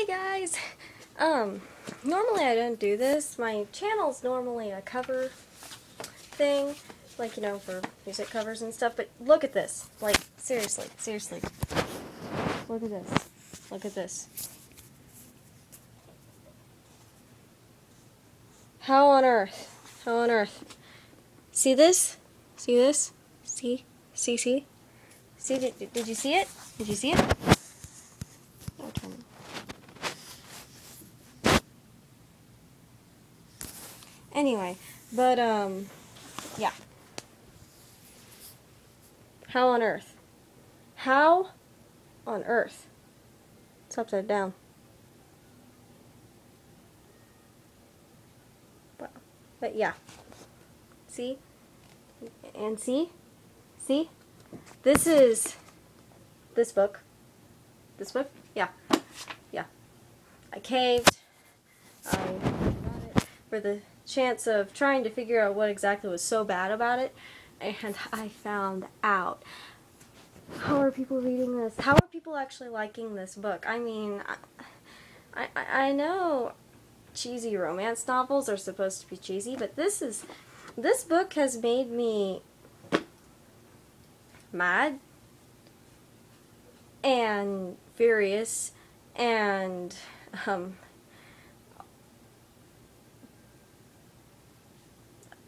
Hey guys! Normally I don't do this. My channel's normally a cover thing, like, you know, for music covers and stuff, but look at this. Like, seriously. Look at this. Look at this. How on earth? How on earth? See this? See this? See? See? See? Did you see it? Did you see it? Oh, turn it. Anyway, but, yeah. How on earth? How on earth? It's upside down. Wow. But yeah. See? And see? See? This is this book. This book? Yeah. Yeah. I caved. I got it for the chance of trying to figure out what exactly was so bad about it, and I found out. How are people reading this? How are people actually liking this book? I mean, I know cheesy romance novels are supposed to be cheesy, but this book has made me mad and furious and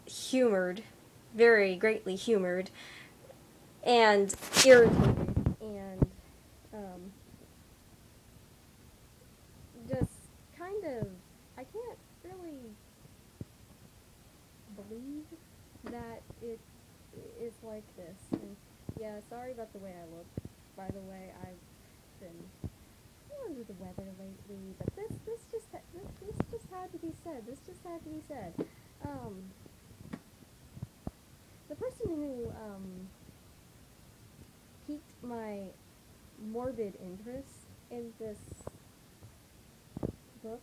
humored, very greatly humored, and irritated, and just kind of, I can't really believe that it is like this. And yeah, sorry about the way I look. By the way, I've been under the weather lately, but this just had to be said. This just had to be said. The person who piqued my morbid interest in this book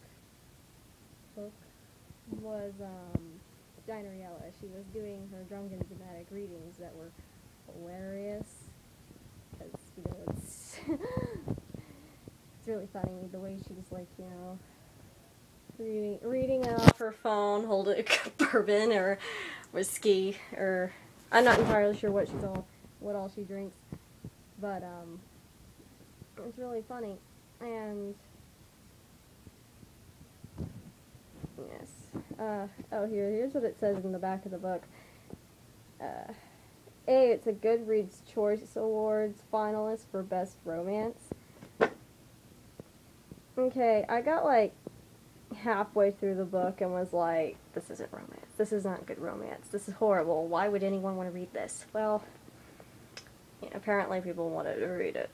was Dinariella. She was doing her drunken dramatic readings that were hilarious, because, you know, it's it's really funny the way she was, like, you know, reading off her phone, holding a bourbon or whiskey, or I'm not entirely sure what all she drinks, but it's really funny. And yes, oh, here's what it says in the back of the book. It's a Goodreads Choice Awards finalist for Best Romance. Okay, I got like halfway through the book and was like, this isn't romance. This is not good romance. This is horrible. Why would anyone want to read this? Well, you know, apparently people wanted to read it.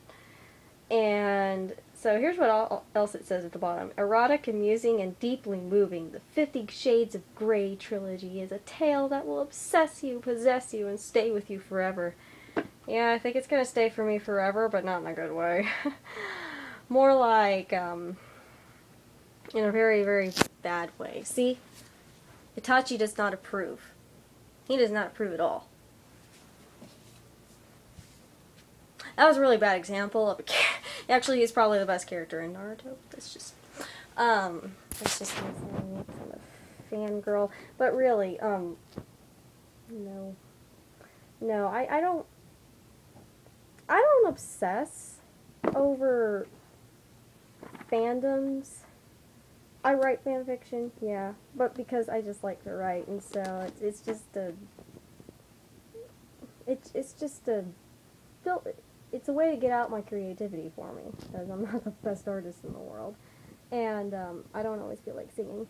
And so here's what else it says at the bottom. Erotic, amusing, and deeply moving, the 50 Shades of Grey trilogy is a tale that will obsess you, possess you, and stay with you forever. Yeah, I think it's going to stay for me forever, but not in a good way. More like, in a very, very bad way. See? Itachi does not approve. He does not approve at all. That was a really bad example of a actually, he's probably the best character in Naruto. That's just my kind of fangirl. But really, no, I don't obsess over fandoms. I write fanfiction, yeah, but because I just like to write, and so it's just a way to get out my creativity for me, because I'm not the best artist in the world, and I don't always feel like singing.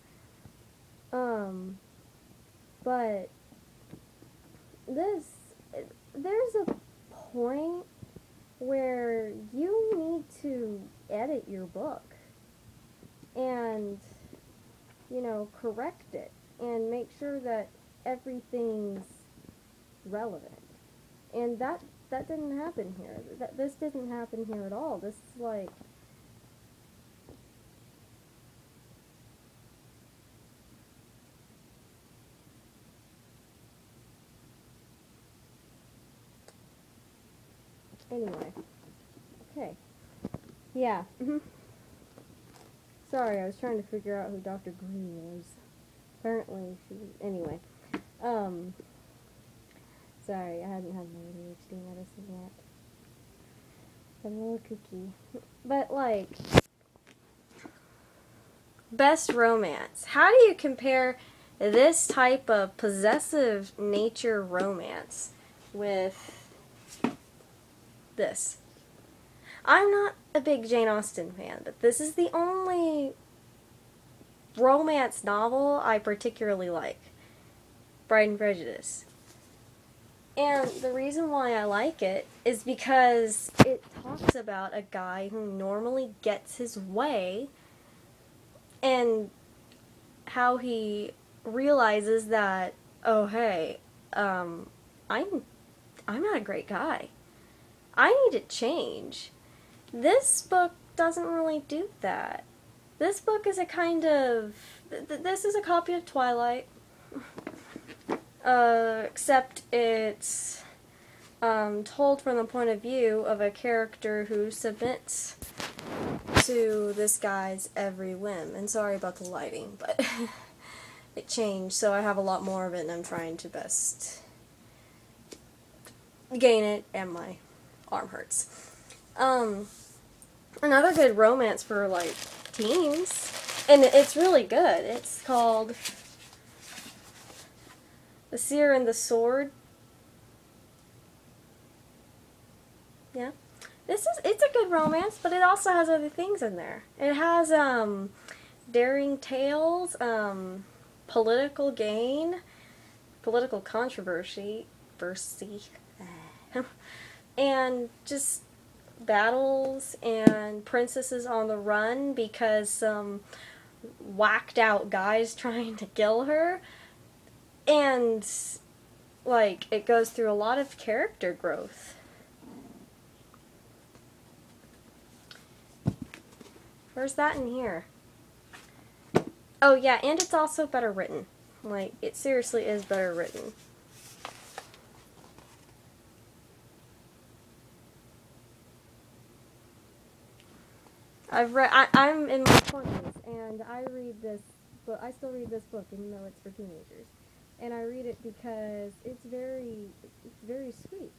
But there's a point where you need to edit your book and, you know, correct it and make sure that everything's relevant. And that didn't happen here. This didn't happen here at all. This is like, anyway. Okay. Yeah. Sorry, I was trying to figure out who Dr. Green was. Apparently, she was... Anyway. Sorry, I hadn't had my ADHD medicine yet. I'm a little kooky. But, like... Best romance. How do you compare this type of possessive nature romance with this? I'm not a big Jane Austen fan, but this is the only romance novel I particularly like. Pride and Prejudice. And the reason why I like it is because it talks about a guy who normally gets his way and how he realizes that, oh hey, I'm not a great guy. I need to change. This book doesn't really do that. This book is a kind of... this is a copy of Twilight. Except it's told from the point of view of a character who submits to this guy's every whim. And sorry about the lighting, but it changed, so I have a lot more of it, and I'm trying to best gain it, and my arm hurts. Another good romance for, like, teens, and it's really good. It's called The Seer and the Sword. Yeah. It's a good romance, but it also has other things in there. It has, daring tales, political gain, political controversy, and just battles and princesses on the run because some whacked out guys trying to kill her. And, like, it goes through a lot of character growth. Where's that in here? Oh yeah, and it's also better written. Like, it seriously is better written. I'm in my 20s, and I read this book. I still read this book, even though it's for teenagers. And I read it because it's very sweet.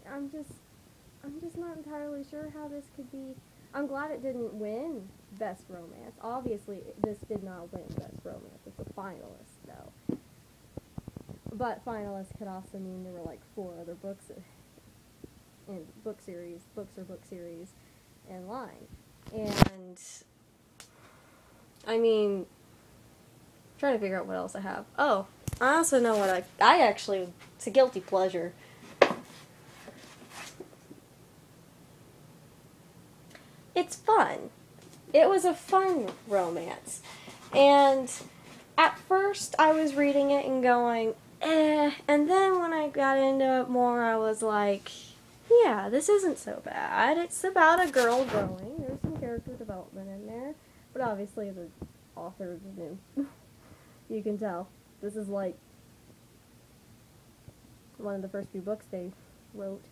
I'm just not entirely sure how this could be. I'm glad it didn't win Best Romance. Obviously, this did not win Best Romance. It's a finalist, though. But finalists could also mean there were like 4 other books in books or book series in line. And, I mean, I'm trying to figure out what else I have. Oh, I also know what I actually, it's a guilty pleasure. It's fun. It was a fun romance. And at first I was reading it and going, eh. And then when I got into it more, I was like, yeah, this isn't so bad. It's about a girl growing. There's some character development in there. But obviously the author is new. You can tell. This is like one of the first few books they wrote.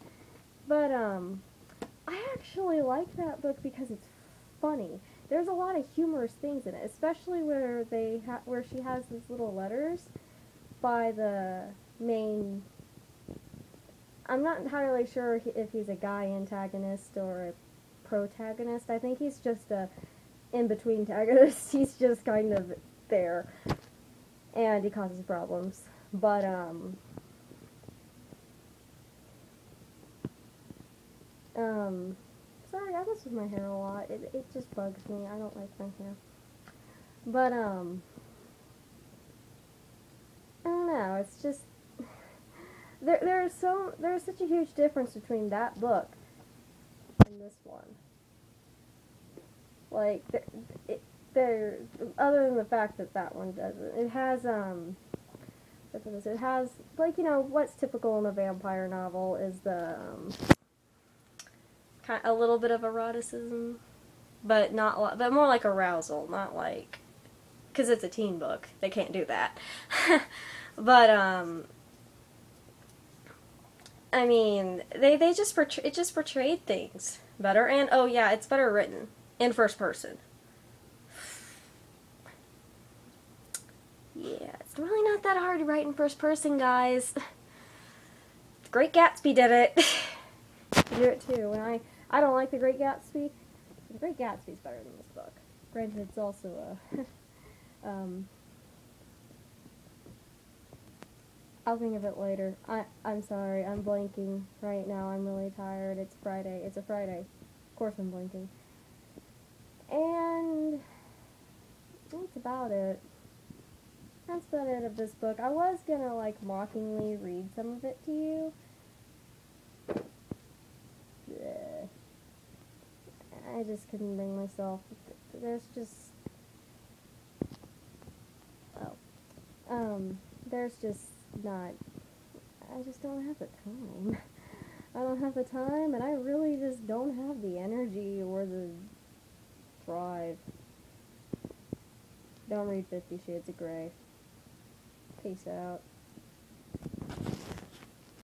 But, I actually like that book because it's funny. There's a lot of humorous things in it, especially where where she has these little letters by the main... I'm not entirely sure if he's a guy antagonist or a protagonist. I think he's just a in-between antagonist. He's just kind of there, and he causes problems. But, sorry, I mess with my hair a lot. It just bugs me. I don't like my hair. But, I don't know, it's just, there's such a huge difference between that book and this one. Like, other than the fact that that one doesn't. It has, it has, like, you know, what's typical in a vampire novel is the, a little bit of eroticism, but not a lot, but more like arousal, not like, because it's a teen book, they can't do that. But, I mean, they just it just portrayed things better, and oh yeah, it's better written in first person. Yeah, it's really not that hard to write in first person, guys. The Great Gatsby did it. You do it too. When I don't like The Great Gatsby. The Great Gatsby's better than this book. Granted, it's also a I'll think of it later. I'm sorry, I'm blanking right now. I'm really tired. It's Friday. It's a Friday. Of course I'm blanking. And that's about it. That's about it of this book. I was gonna, like, mockingly read some of it to you. Bleh. I just couldn't bring myself. There's just... there's just not... I just don't have the time. I don't have the time, and I really just don't have the energy or the drive. Don't read 50 Shades of Grey. Peace out.